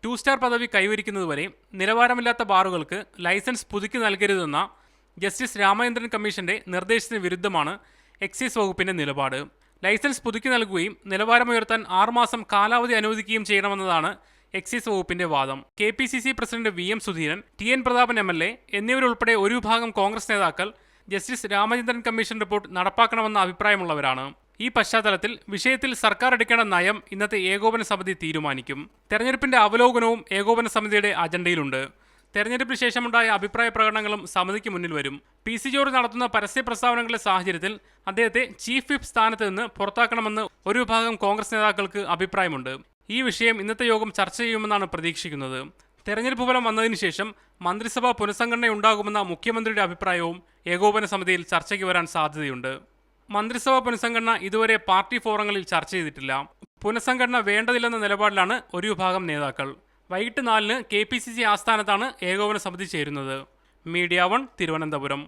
2 star പദവി കൈവരിക്കുന്നതുവരെ നിലവാരമില്ലാത്ത ബാറുകൾക്ക് licence പുതുക്കി നൽകരുതെന്ന justice Ramachandran കമ്മീഷന്റെ നിർദ്ദേശത്തിന് വിരുദ്ധമാണ് എക്സൈസ് വകുപ്പിന്റെ നിലപാട്. ലൈസൻസ് പുതുക്കി നൽകുകയും നിലവാരമുയർത്താൻ 6 മാസം കാലാവധി അനുവദിക്കുകയും ചെയ്യണമെന്നതാണ് എക്സൈസ് വകുപ്പിന്റെ വാദം. KPCC president VM Sudheeran, TN Prathapan MLA എന്നിവരുൾപ്പെടെ ഒരു വിഭാഗം കോൺഗ്രസ് നേതാക്കൾ ജസ്റ്റിസ് രാമചന്ദ്രൻ കമ്മീഷൻ റിപ്പോർട്ട് നടപ്പാക്കണമെന്ന അഭിപ്രായമുള്ളവരാണ്. ഈ പശ്ചാത്തലത്തിൽ വിഷയത്തിൽ സർക്കാർ എടുക്കേണ്ട നയം ഇന്നത്തെ ഏകോപന സമിതി തീരുമാനിക്കും. തെരഞ്ഞെടുപ്പിന്റെ അവലോകനവും ഏകോപന സമിതിയുടെ അജണ്ടയിലുണ്ട്. തെരഞ്ഞെടുപ്പിന് ശേഷമുണ്ടായ അഭിപ്രായ പ്രകടനങ്ങളും സമിതിക്ക് മുന്നിൽ വരും. PC ജോർജ് നടത്തുന്ന പരസ്യ പ്രസ്താവനകളുടെ സാഹചര്യത്തിൽ അദ്ദേഹത്തെ ചീഫ് വിപ്പ് സ്ഥാനത്ത് നിന്ന് പുറത്താക്കണമെന്ന് ഒരു വിഭാഗം കോൺഗ്രസ് നേതാക്കൾക്ക് അഭിപ്രായമുണ്ട്. ഈ വിഷയം ഇന്നത്തെ യോഗം ചർച്ച ചെയ്യുമെന്നാണ് പ്രതീക്ഷിക്കുന്നത്. തെരഞ്ഞെടുപ്പ് ഫലം വന്നതിന് ശേഷം മന്ത്രിസഭാ പുനഃസംഘടനയുണ്ടാകുമെന്ന മുഖ്യമന്ത്രിയുടെ അഭിപ്രായവും ഏകോപന സമിതിയിൽ ചർച്ചയ്ക്ക് വരാൻ സാധ്യതയുണ്ട്. മന്ത്രിസഭാ പുനഃസംഘടന ഇതുവരെ പാർട്ടി ഫോറങ്ങളിൽ ചർച്ച ചെയ്തിട്ടില്ല. പുനഃസംഘടന വേണ്ടതില്ലെന്ന നിലപാടിലാണ് ഒരു വിഭാഗം നേതാക്കൾ. വൈകിട്ട് 4-ന് KPCC ആസ്ഥാനത്താണ് ഏകോപന സമിതി ചേരുന്നത്. മീഡിയ 1 തിരുവനന്തപുരം.